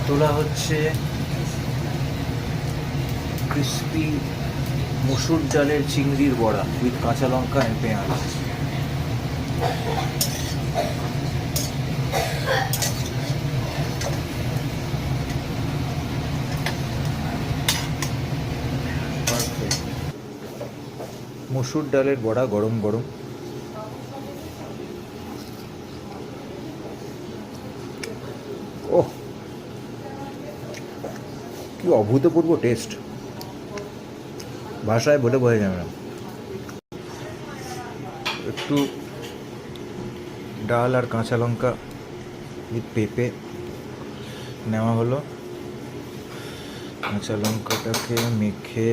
তোলা হচ্ছে ক্রিস্পি মসুর ডালের চিংড়ির বড়া উইথ কাঁচা লঙ্কা আর পেঁয়াজ। মসুর ডালের বড়া গরম গরম। ওহ, কি অভূতপূর্ব টেস্ট, ভাষায় বলে বোঝা যাবে না। একটু ডাল আর কাঁচা লঙ্কা উইথ পেঁপে নেওয়া হলো। কাঁচা লঙ্কাটাকে মেখে